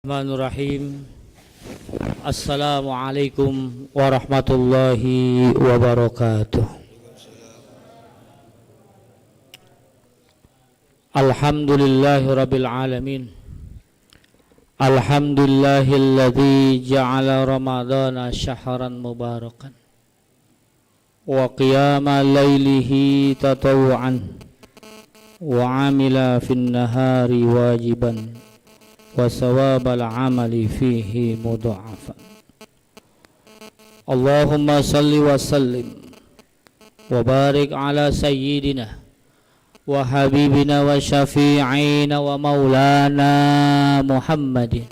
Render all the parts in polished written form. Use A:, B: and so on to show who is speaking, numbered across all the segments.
A: Bismillahirrahmanirrahim. Assalamualaikum warahmatullahi wabarakatuh. Alhamdulillahirabbil alamin. Alhamdulillahilladzi ja'ala ramadhana syahran mubarakan wa qiyama lailihi tatawu'an wa amila fin nahari wajiban wa sawabal amali fihi mudha'afan. Allahumma salli wa sallim wa barik ala sayyidina wa habibina wa syafi'ina wa maulana Muhammadin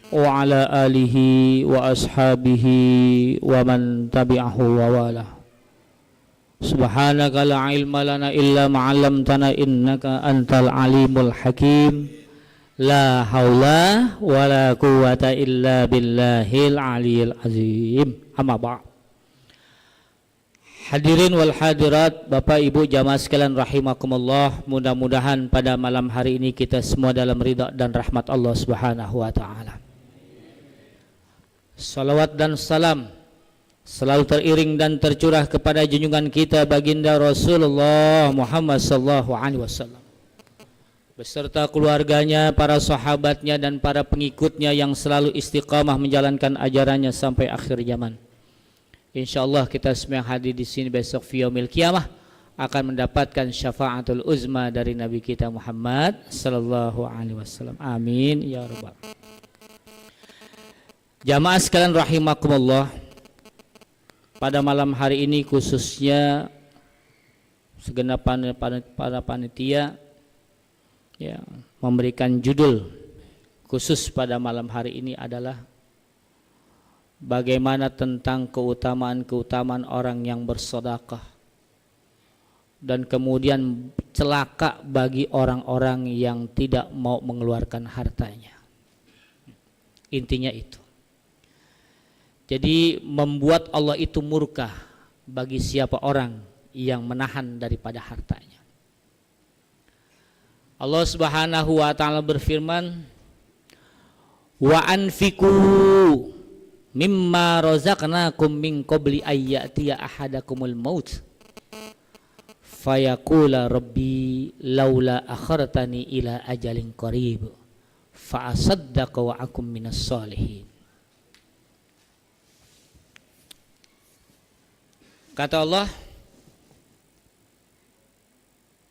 A: wa ala alihi wa ashabihi wa man tabi'ahu wa wala. Subhanaka la ilma lana illa ma 'allamtana innaka antal alimul hakim. La haula wala quwwata illa billahil aliyil azim. Amma ba'd. Hadirin wal hadirat, Bapak Ibu jamaah sekalian rahimakumullah, mudah-mudahan pada malam hari ini kita semua dalam ridha dan rahmat Allah Subhanahu wa taala. Salawat dan salam selalu teriring dan tercurah kepada junjungan kita baginda Rasulullah Muhammad sallallahu alaihi wasallam beserta keluarganya, para sahabatnya dan para pengikutnya yang selalu istiqamah menjalankan ajarannya sampai akhir zaman. Insyaallah kita semua yang hadir di sini besok fi yaumil qiyamah akan mendapatkan syafaatul uzma dari Nabi kita Muhammad sallallahu alaihi wasallam. Amin ya rabbal. Jamaah sekalian rahimakumullah, pada malam hari ini khususnya segenap para panitia ya memberikan judul khusus pada malam hari ini adalah bagaimana tentang keutamaan orang yang bersedekah dan kemudian celaka bagi orang-orang yang tidak mau mengeluarkan hartanya. Intinya itu. Jadi membuat Allah itu murka bagi siapa orang yang menahan daripada hartanya. Allah Subhanahu wa taala berfirman, wa anfiqu mimma razaqnakum min qabli ayyatiya ahadakumul maut fayaqula rabbi laula akhartani ila ajalin qarib fa asaddaqa wa akum minas solihin. Kata Allah,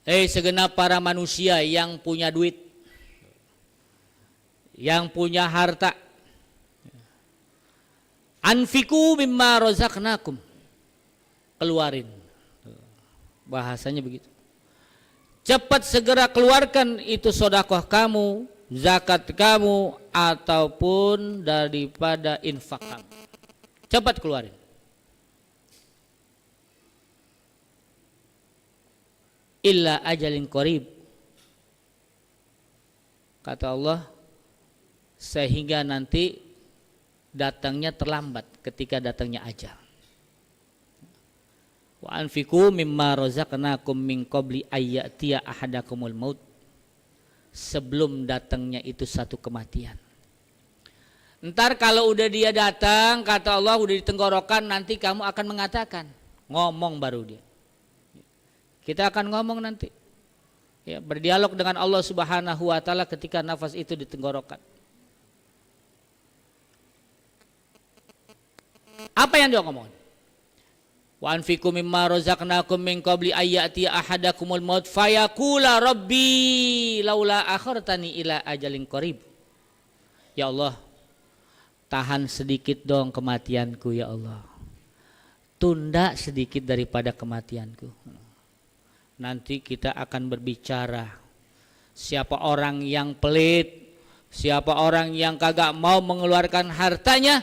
A: segenap para manusia yang punya duit, yang punya harta, anfiku mimma razaqnakum, keluarin, bahasanya begitu. Cepat segera keluarkan itu sedekah kamu, zakat kamu, ataupun daripada infak kamu. Cepat keluarin. Illa ajalin qarib, kata Allah, sehingga nanti datangnya terlambat ketika datangnya ajal. Wa anfiqu mimma razaqnakum min qabli ayyatiya ahadakumul maut, sebelum datangnya itu satu kematian. Ntar kalau udah dia datang, kata Allah, udah di tenggorokan, nanti kamu akan mengatakan, ngomong baru dia. Kita akan ngomong nanti, ya, berdialog dengan Allah Subhanahu wa taala ketika nafas itu di tenggorokan. Apa yang dia ngomong? Wa anfiqu mimma razaqnakum min qabli ayyati ahadakumul maut fayaqula rabbi laula akhartani ila ajalin qarib. Ya Allah, tahan sedikit dong kematianku ya Allah. Tunda sedikit daripada kematianku. Nanti kita akan berbicara, siapa orang yang pelit, siapa orang yang kagak mau mengeluarkan hartanya,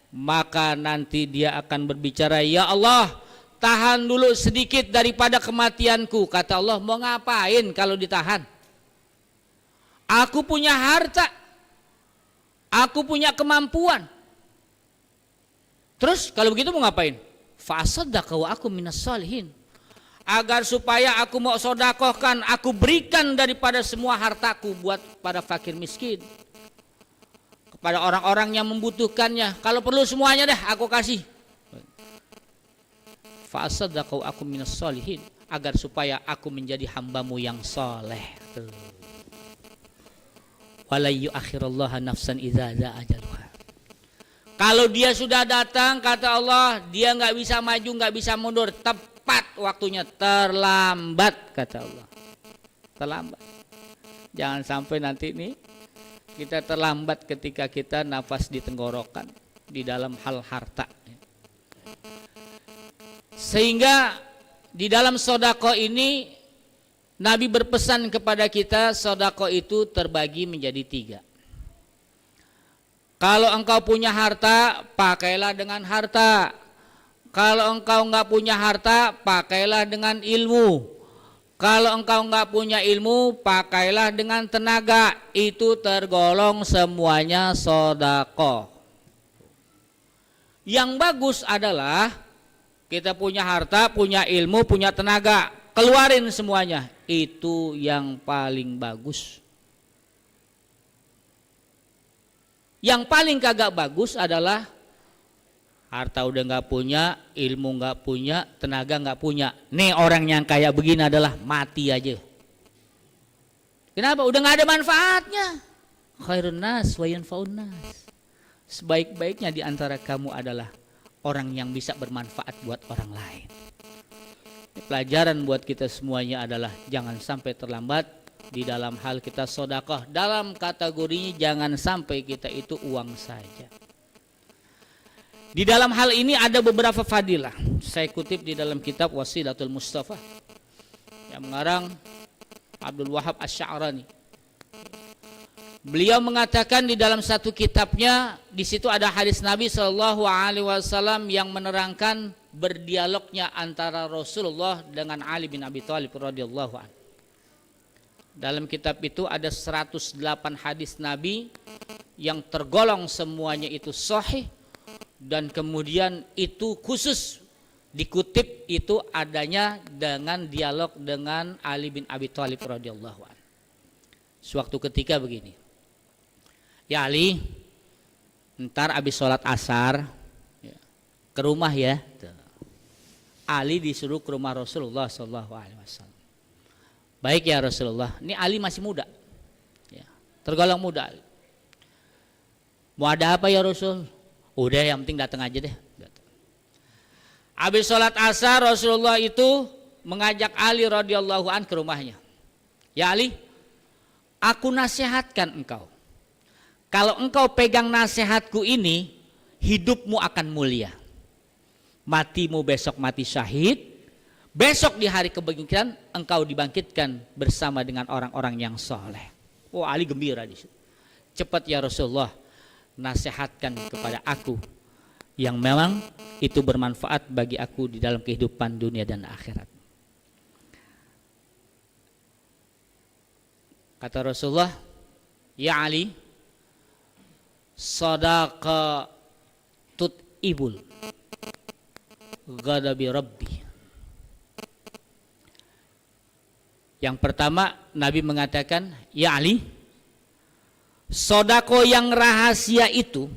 A: maka nanti dia akan berbicara, ya Allah, tahan dulu sedikit daripada kematianku. Kata Allah, mau ngapain kalau ditahan? Aku punya harta, aku punya kemampuan. Terus kalau begitu mau ngapain? Fasaddaqa wa aku minas salihin. Agar supaya aku mau sodakohkan, aku berikan daripada semua hartaku buat para fakir miskin. pada orang-orang yang membutuhkannya. Kalau perlu semuanya dah aku kasih. Fa asaddaqu aku minas sholihin, agar supaya aku menjadi hambamu yang soleh. Wala yu'akhirullaha nafsan idza jaa ajaluha. Kalau dia sudah datang, kata Allah, dia nggak bisa maju, nggak bisa mundur, tepat waktunya, terlambat, kata Allah. Terlambat. Jangan sampai nanti nih kita terlambat ketika kita nafas di tenggorokan di dalam hal harta. Sehingga di dalam sodako ini Nabi berpesan kepada kita, sodako itu terbagi menjadi 3. Kalau engkau punya harta, pakailah dengan harta. Kalau engkau nggak punya harta, pakailah dengan ilmu. Kalau engkau nggak punya ilmu, pakailah dengan tenaga. Itu tergolong semuanya sodako. Yang bagus adalah kita punya harta, punya ilmu, punya tenaga, keluarin semuanya. Itu yang paling bagus. Yang paling kagak bagus adalah harta udah nggak punya, ilmu nggak punya, tenaga nggak punya. Nih orang yang kayak begini adalah mati aja. Kenapa? Udah nggak ada manfaatnya. Khairun nas wa yanfa'un nas. Sebaik-baiknya di antara kamu adalah orang yang bisa bermanfaat buat orang lain. Pelajaran buat kita semuanya adalah jangan sampai terlambat di dalam hal kita sedekah. Dalam kategorinya jangan sampai kita itu uang saja. Di dalam hal ini ada beberapa fadilah. Saya kutip di dalam kitab Wasilatul Mustafa yang mengarang Abdul Wahab Asy-Sya'rani. Beliau mengatakan di dalam satu kitabnya, di situ ada hadis Nabi SAW yang menerangkan berdialognya antara Rasulullah dengan Ali bin Abi Thalib radhiyallahu anhu. Dalam kitab itu ada 108 hadis Nabi yang tergolong semuanya itu sahih, dan kemudian itu khusus dikutip itu adanya dengan dialog dengan Ali bin Abi Thalib radhiyallahu anhu. Suatu ketika begini, ya Ali, ntar abis sholat asar ke rumah ya. Ali disuruh ke rumah Rasulullah SAW. Baik ya Rasulullah, ini Ali masih muda, ya, tergolong muda. Mau ada apa ya Rasul? Udah yang penting datang aja deh. Habis sholat asar Rasulullah itu mengajak Ali radhiyallahu an ke rumahnya. Ya Ali, aku nasihatkan engkau. Kalau engkau pegang nasihatku ini, hidupmu akan mulia. Matimu besok mati syahid. Besok di hari kebangkitan engkau dibangkitkan bersama dengan orang-orang yang soleh. Oh, Ali gembira di situ. Cepat ya Rasulullah, nasihatkan kepada aku yang memang itu bermanfaat bagi aku di dalam kehidupan dunia dan akhirat. Kata Rasulullah, ya Ali, sadaqa tut'ibul ghadabi rabbi. Yang pertama Nabi mengatakan, ya Ali, sodako yang rahasia itu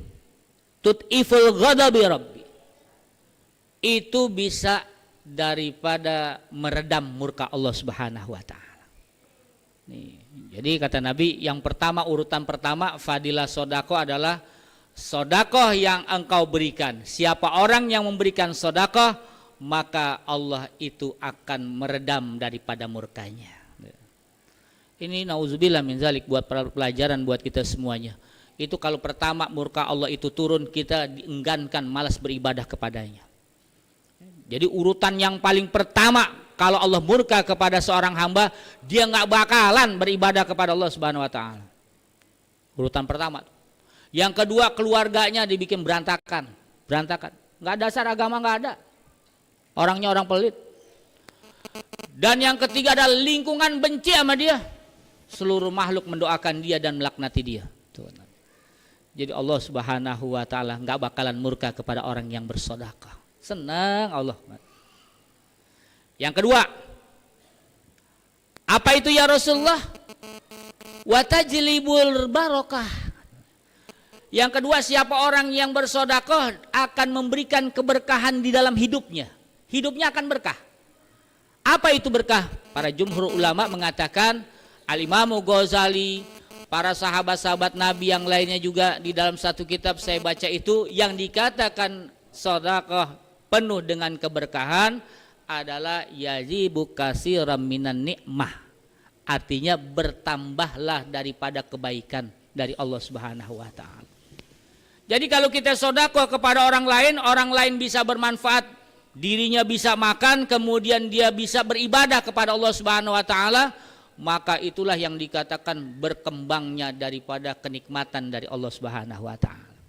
A: tut'iful ghadabi rabbi, itu bisa daripada meredam murka Allah Subhanahu wa taala. Nih, jadi kata Nabi, yang pertama, urutan pertama fadilah sodako adalah sodakoh yang engkau berikan. Siapa orang yang memberikan sodakoh, maka Allah itu akan meredam daripada murkanya. Ini nauzubillah min zalik, buat pelajaran buat kita semuanya. Itu kalau pertama murka Allah itu turun, kita dienggankan malas beribadah kepadanya. Jadi urutan yang paling pertama, kalau Allah murka kepada seorang hamba, dia nggak bakalan beribadah kepada Allah Subhanahu wa taala. Urutan pertama. Yang kedua, keluarganya dibikin berantakan. Nggak dasar agama, nggak ada. Orangnya orang pelit. Dan yang ketiga adalah lingkungan benci sama dia. Seluruh makhluk mendoakan dia dan melaknati dia. Jadi Allah Subhanahu wa taala nggak bakalan murka kepada orang yang bersedekah. Senang Allah. Yang kedua, apa itu ya Rasulullah? Wa tajlibul barokah. Yang kedua, siapa orang yang bersedekah akan memberikan keberkahan di dalam hidupnya. Hidupnya akan berkah. Apa itu berkah? Para jumhur ulama mengatakan, Al-Imam Ghazali, para sahabat-sahabat Nabi yang lainnya juga di dalam satu kitab saya baca itu, yang dikatakan sedekah penuh dengan keberkahan adalah yajibu katsiran minan nikmah. Artinya bertambahlah daripada kebaikan dari Allah Subhanahu wa taala. Jadi kalau kita sedekah kepada orang lain bisa bermanfaat, dirinya bisa makan, kemudian dia bisa beribadah kepada Allah Subhanahu wa taala, maka itulah yang dikatakan berkembangnya daripada kenikmatan dari Allah Subhanahu wa taala.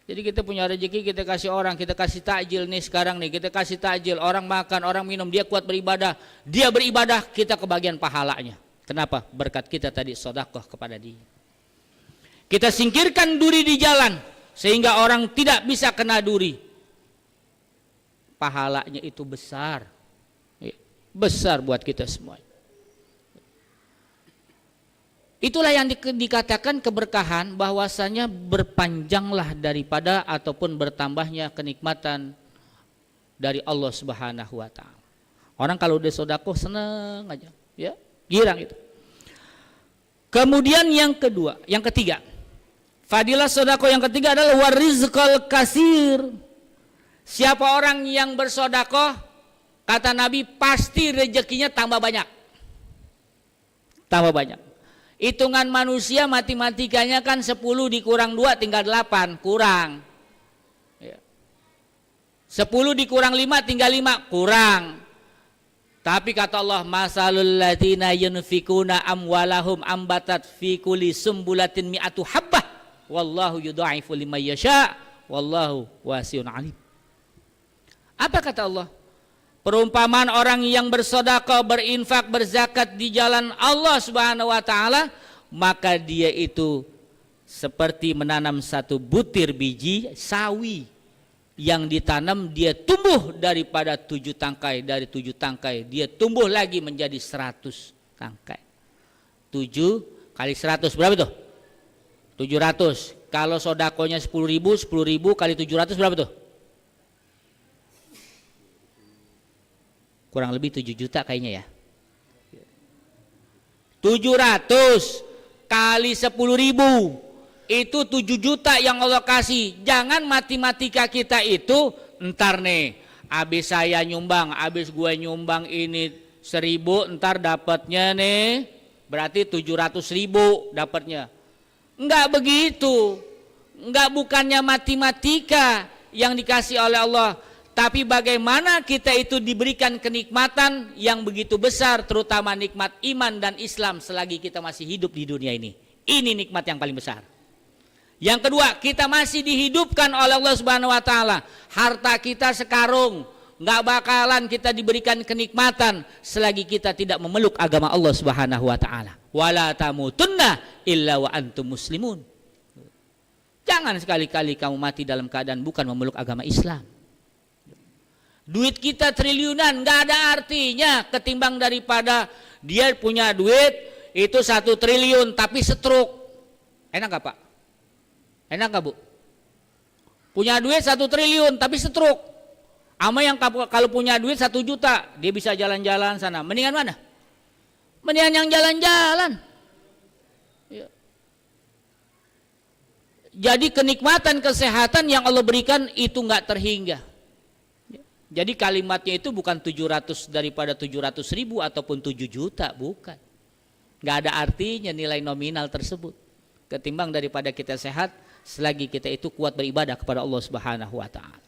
A: Jadi kita punya rezeki, kita kasih orang, kita kasih takjil nih sekarang nih, kita kasih takjil, orang makan, orang minum, dia kuat beribadah, dia beribadah, kita kebagian pahalanya. Kenapa? Berkat kita tadi sedekah kepada dia. Kita singkirkan duri di jalan sehingga orang tidak bisa kena duri. Pahalanya itu besar. Besar buat kita semua. Itulah yang dikatakan keberkahan, bahwasanya berpanjanglah daripada ataupun bertambahnya kenikmatan dari Allah Subhanahu wa taala. Orang kalau udah sedekah senang aja, ya, girang itu. Kemudian yang ketiga, fadilah sedekah yang ketiga adalah warizqal kasir. Siapa orang yang bersedekah, kata Nabi, pasti rezekinya tambah banyak. Tambah banyak. Hitungan manusia matematikanya kan 10 dikurang 2 tinggal 8, kurang. 10 dikurang 5 tinggal 5, kurang. Tapi kata Allah, masalul ladzina yunfikuna amwalahum ambatat fi kulli sumbulatin mi'atu habbah wallahu yudha'ifu liman yasha wallahu wasi'un alim. Apa kata Allah? Perumpamaan orang yang bersedekah, berinfak, berzakat di jalan Allah Subhanahu wa taala, maka dia itu seperti menanam satu butir biji sawi yang ditanam, dia tumbuh daripada 7 tangkai, dari 7 tangkai dia tumbuh lagi menjadi 100 tangkai. 7 kali 100 berapa tuh? 700. Kalau sedekahnya 10.000 kali 700 berapa tuh? Kurang lebih 7 juta kayaknya ya. 700 kali 10.000 itu 7 juta yang Allah kasih. Jangan matematika kita itu entar nih, habis saya nyumbang, habis gue nyumbang ini 1.000, entar dapatnya nih berarti 700.000 dapatnya. Enggak begitu. Enggak, bukannya matematika yang dikasih oleh Allah, tapi bagaimana kita itu diberikan kenikmatan yang begitu besar, terutama nikmat iman dan Islam selagi kita masih hidup di dunia ini. Ini nikmat yang paling besar. Yang kedua, kita masih dihidupkan oleh Allah Subhanahu wa taala. Harta kita sekarung, nggak bakalan kita diberikan kenikmatan selagi kita tidak memeluk agama Allah Subhanahu wa taala. Wala tamutunna illa wa antum muslimun. Jangan sekali-kali kamu mati dalam keadaan bukan memeluk agama Islam. Duit kita triliunan nggak ada artinya ketimbang daripada dia punya duit itu 1 triliun tapi stroke. Enak gak Pak? Enak gak Bu? Punya duit 1 triliun tapi stroke. Ama yang kalau punya duit 1 juta dia bisa jalan-jalan sana. Mendingan mana? Mendingan yang jalan-jalan. Ya. Jadi kenikmatan kesehatan yang Allah berikan itu nggak terhingga. Jadi kalimatnya itu bukan 700 daripada 700.000 ataupun 7 juta, bukan. Nggak ada artinya nilai nominal tersebut. Ketimbang daripada kita sehat selagi kita itu kuat beribadah kepada Allah Subhanahu wa taala.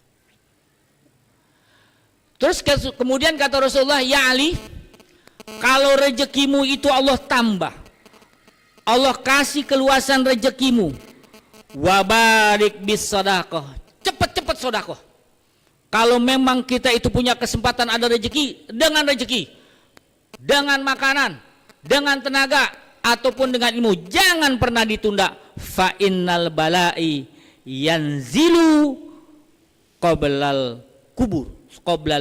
A: Terus kemudian kata Rasulullah, ya Ali, kalau rezekimu itu Allah tambah, Allah kasih keluasan rezekimu, wabarik bis sedekah, cepet-cepet sedekah. Kalau memang kita itu punya kesempatan ada rezeki, dengan makanan, dengan tenaga, ataupun dengan ilmu, jangan pernah ditunda. Fa innal bala'i yanzilu qoblal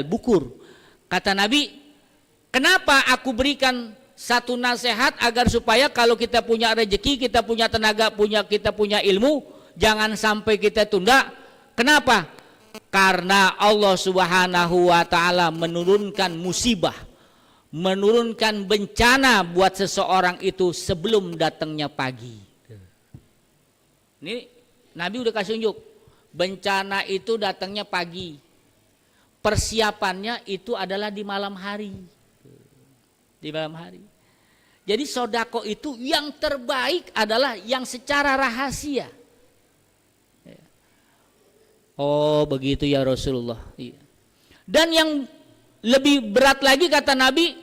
A: bukur. Kata Nabi, kenapa aku berikan satu nasihat agar supaya kalau kita punya rezeki, kita punya tenaga, kita punya ilmu, jangan sampai kita tunda. Kenapa? Karena Allah Subhanahu wa taala menurunkan musibah, menurunkan bencana buat seseorang itu sebelum datangnya pagi. Ini Nabi udah kasih unjuk. Bencana itu datangnya pagi. Persiapannya itu adalah di malam hari. Di malam hari. Jadi sodako itu yang terbaik adalah yang secara rahasia. Oh begitu ya Rasulullah. Dan yang lebih berat lagi kata Nabi,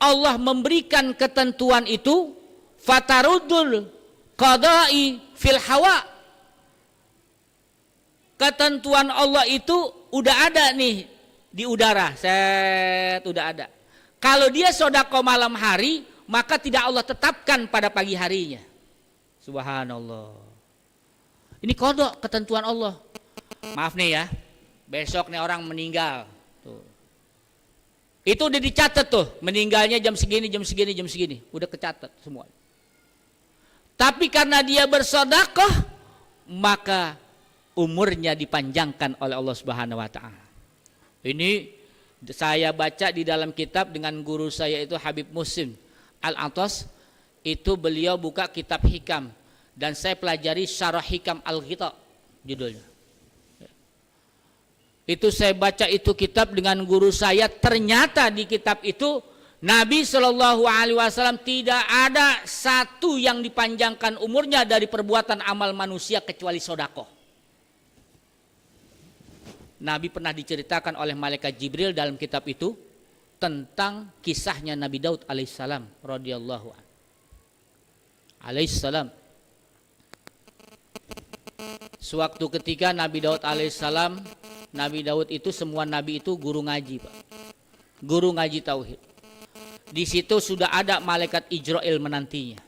A: Allah memberikan ketentuan itu fatarudul qada'i fil hawa. Ketentuan Allah itu udah ada nih di udara, udah ada. Kalau dia sodako malam hari, maka tidak Allah tetapkan pada pagi harinya. Subhanallah. Ini kodok ketentuan Allah. Maaf nih ya, besok nih orang meninggal. Tuh. Itu udah dicatat tuh, meninggalnya jam segini, jam segini, jam segini. Udah kecatat semua. Tapi karena dia bersedekah, maka umurnya dipanjangkan oleh Allah Subhanahu wa taala. Ini saya baca di dalam kitab dengan guru saya itu Habib Muslim Al-Atas, itu beliau buka kitab hikam dan saya pelajari Syarah Hikam Al-Ghita judulnya. Itu saya baca itu kitab dengan guru saya, ternyata di kitab itu Nabi Shallallahu Alaihi Wasallam tidak ada satu yang dipanjangkan umurnya dari perbuatan amal manusia kecuali sodako. Nabi pernah diceritakan oleh malaikat Jibril dalam kitab itu tentang kisahnya Nabi Daud alaihissalam radhiyallahu anhu. Alaihissalam. Sewaktu ketika Nabi Daud alaihissalam, Nabi Daud itu semua nabi itu guru ngaji, Pak. Guru ngaji tauhid. Di situ sudah ada malaikat Ijrail menantinya.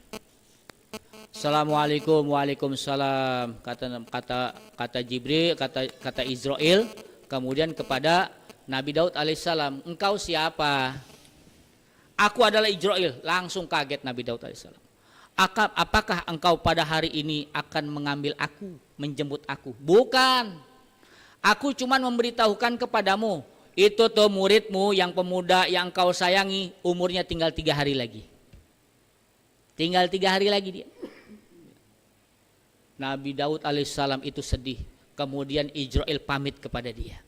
A: Assalamualaikum, waalaikumsalam, kata Jibril, kata Ijrail kemudian kepada Nabi Daud alaihissalam, engkau siapa? Aku adalah Ijrail. Langsung kaget Nabi Daud alaihissalam. Apakah engkau pada hari ini akan mengambil aku, menjemput aku? Bukan. Aku cuma memberitahukan kepadamu, itu tuh muridmu yang pemuda yang kau sayangi, umurnya tinggal 3 hari lagi. Tinggal 3 hari lagi dia. Nabi Daud alaihissalam itu sedih. Kemudian Ijrail pamit kepada dia.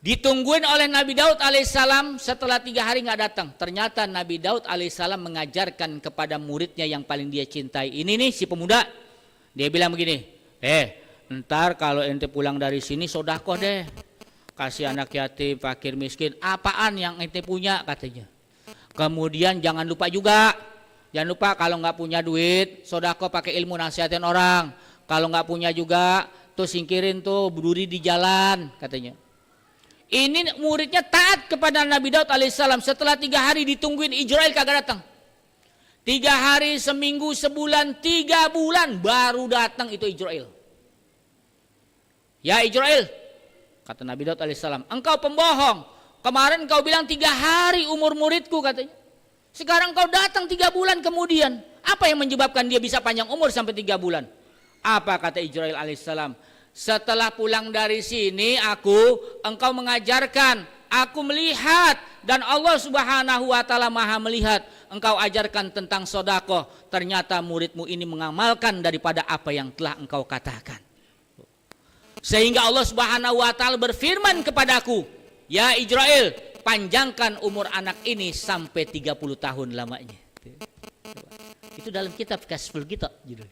A: Ditungguin oleh Nabi Daud alaihissalam, setelah 3 hari nggak datang. Ternyata Nabi Daud alaihissalam mengajarkan kepada muridnya yang paling dia cintai. Ini nih si pemuda. Dia bilang begini, ntar kalau ente pulang dari sini sodakoh deh, kasih anak yatim, fakir miskin, apaan yang ente punya katanya. Kemudian jangan lupa juga, jangan lupa kalau nggak punya duit, sodakoh pakai ilmu nasihatin orang. Kalau nggak punya juga, tuh singkirin tuh berduri di jalan katanya. Ini muridnya taat kepada Nabi Daud alaihissalam. Setelah 3 hari ditungguin, Ijrail kagak datang. 3 hari, seminggu, sebulan, 3 bulan baru datang itu Ijrail. Ya Ijrail, kata Nabi Daud alaihissalam, engkau pembohong. Kemarin kau bilang 3 hari umur muridku katanya. Sekarang kau datang 3 bulan kemudian. Apa yang menyebabkan dia bisa panjang umur sampai 3 bulan? Apa kata Ijrail alaihissalam? Setelah pulang dari sini engkau mengajarkan, aku melihat, dan Allah Subhanahu wa taala Maha melihat. Engkau ajarkan tentang sedekah. Ternyata muridmu ini mengamalkan daripada apa yang telah engkau katakan. Sehingga Allah Subhanahu wa taala berfirman kepadaku, ya Ijrail, panjangkan umur anak ini sampai 30 tahun lamanya. Itu dalam kitab Kasful Ghita judul.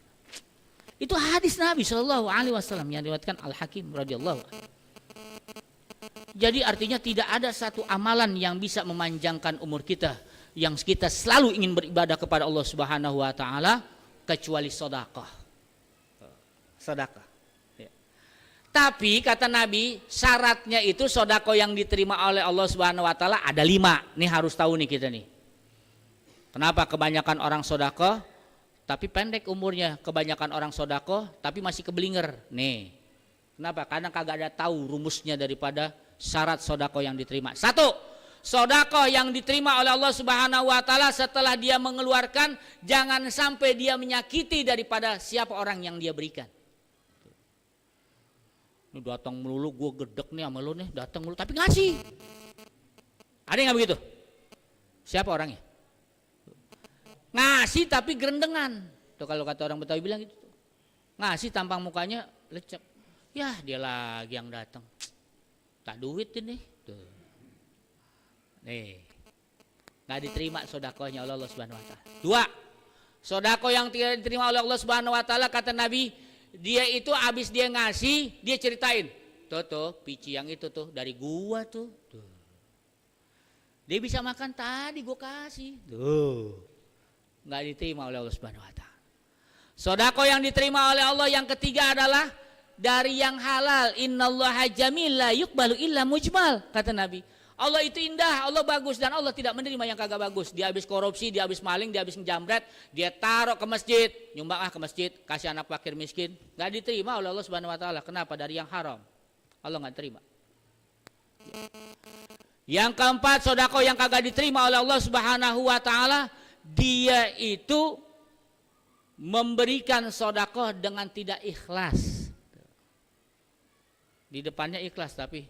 A: Itu hadis Nabi Shallallahu Alaihi Wasallam yang diriwayatkan Al Hakim radhiyallahu anhu. Jadi artinya tidak ada satu amalan yang bisa memanjangkan umur kita, yang kita selalu ingin beribadah kepada Allah Subhanahu Wa Taala kecuali sedekah. Sedekah. Ya. Tapi kata Nabi, syaratnya itu sedekah yang diterima oleh Allah Subhanahu Wa Taala ada 5. Nih harus tahu nih kita nih. Kenapa kebanyakan orang sedekah tapi pendek umurnya, kebanyakan orang sedekah tapi masih keblinger. Nih. Kenapa? Karena kagak ada tahu rumusnya daripada syarat sedekah yang diterima. 1, sedekah yang diterima oleh Allah Subhanahu wa taala setelah dia mengeluarkan, jangan sampai dia menyakiti daripada siapa orang yang dia berikan. Ini datang melulu, gue gedek nih sama lu nih, datang melulu tapi ngasih. Ada yang nggak begitu? Siapa orangnya? Ngasih tapi gerendengan. Tuh kalau kata orang Betawi bilang gitu. Ngasih tampang mukanya lecek. Ya dia lagi yang datang. Tak duit ini. Tuh. Nih, nggak diterima sedekahnya oleh Allah Subhanahu Wa Taala. Dua, sedekah yang tidak diterima oleh Allah Subhanahu Wa Taala kata Nabi, dia itu habis dia ngasih, dia ceritain, tuh pici yang itu tuh dari gua tuh. Dia bisa makan tadi gua kasih. Tuh, nggak diterima oleh Allah Subhanahu Wa Taala. Sedekah yang diterima oleh Allah yang ketiga adalah dari yang halal. Innallaha jamil la yuqbalu illa mujmal, kata Nabi. Allah itu indah, Allah bagus, dan Allah tidak menerima yang kagak bagus. Dia habis korupsi, dia habis maling, dia habis menjamret, dia taruh ke masjid, nyumbang ke masjid, kasih anak fakir miskin, nggak diterima oleh Allah Subhanahu Wa Taala. Kenapa? Dari yang haram, Allah nggak terima. Yang keempat, sedekah yang kagak diterima oleh Allah Subhanahu Wa Taala, dia itu memberikan sedekah dengan tidak ikhlas. Di depannya ikhlas tapi,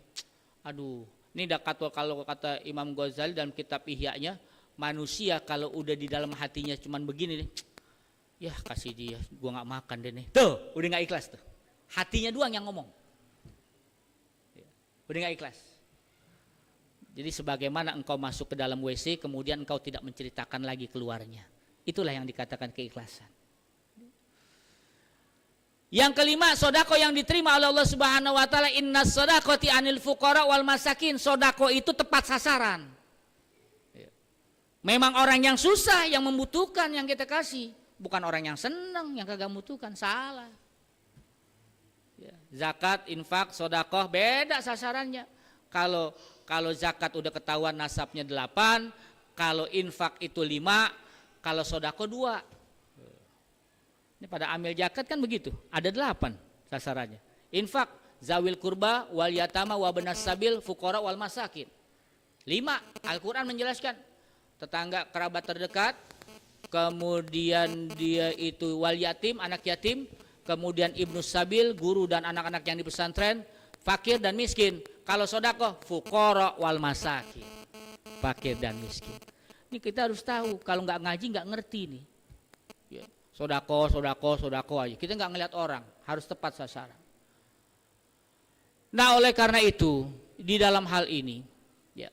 A: aduh. Ini kalau kata Imam Ghazali dalam kitab Ihya-nya, manusia kalau udah di dalam hatinya cuman begini nih, ya kasih dia, gua nggak makan deh nih. Tuh, udah nggak ikhlas tuh. Hatinya doang yang ngomong. Udah nggak ikhlas. Jadi sebagaimana engkau masuk ke dalam WC, kemudian engkau tidak menceritakan lagi keluarnya. Itulah yang dikatakan keikhlasan. Yang kelima, sedekah yang diterima oleh Allah Subhanahu wa taala, innas shadaqati anil fuqara wal masakin. Sedekah itu tepat sasaran. Memang orang yang susah yang membutuhkan yang kita kasih, bukan orang yang senang yang kagak membutuhkan. Salah. Zakat, infak, sedekah beda sasarannya. Kalau zakat udah ketahuan nasabnya 8, kalau infak itu 5, kalau sedekah 2. Ini pada amil zakat kan begitu, ada 8 sasarannya. Infak, zawil kurba, wal yatama, wa benas sabil, fuqara wal masakin. 5, Al-Quran menjelaskan tetangga kerabat terdekat, kemudian dia itu wal yatim, anak yatim, kemudian ibnu sabil, guru dan anak-anak yang di pesantren, fakir dan miskin. Kalau sedekah, fuqara wal masakin, fakir dan miskin. Ini kita harus tahu, kalau nggak ngaji nggak ngerti nih. Sedekah aja. Kita nggak ngelihat orang, harus tepat sasaran. Nah, oleh karena itu, di dalam hal ini, ya,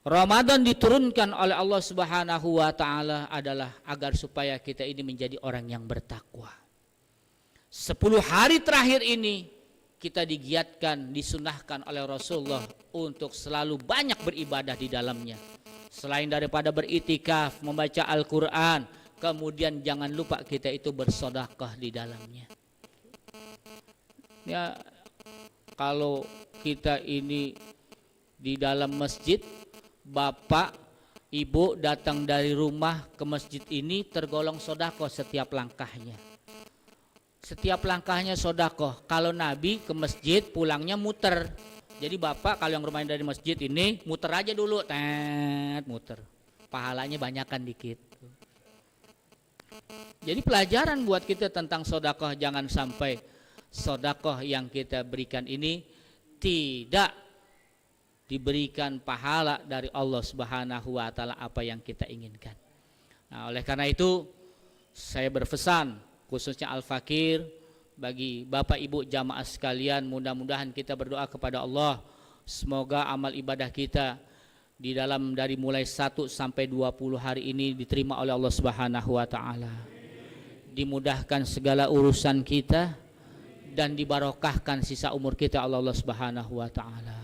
A: Ramadan diturunkan oleh Allah Subhanahu wa taala adalah agar supaya kita ini menjadi orang yang bertakwa. 10 hari terakhir ini kita digiatkan, disunahkan oleh Rasulullah untuk selalu banyak beribadah di dalamnya. Selain daripada beritikaf, membaca Al-Quran, kemudian jangan lupa kita itu bersedekah di dalamnya. Ya, kalau kita ini di dalam masjid, bapak, ibu datang dari rumah ke masjid ini tergolong sedekah setiap langkahnya. Setiap langkahnya sedekah. Kalau Nabi ke masjid pulangnya muter. Jadi bapak kalau yang rumahnya dari masjid ini muter aja dulu, muter. Pahalanya banyakan dikit. Jadi pelajaran buat kita tentang sedekah, jangan sampai sedekah yang kita berikan ini tidak diberikan pahala dari Allah Subhanahu wa taala apa yang kita inginkan. Nah, oleh karena itu saya berpesan khususnya al-fakir, bagi Bapak Ibu jamaah sekalian, mudah-mudahan kita berdoa kepada Allah semoga amal ibadah kita di dalam dari mulai 1 sampai 20 hari ini diterima oleh Allah Subhanahu wa taala. Dimudahkan segala urusan kita dan dibarokahkan sisa umur kita oleh Allah Subhanahu wa taala.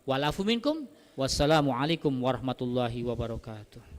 A: Walafu minkum. Wassalamualaikum warahmatullahi wabarakatuh.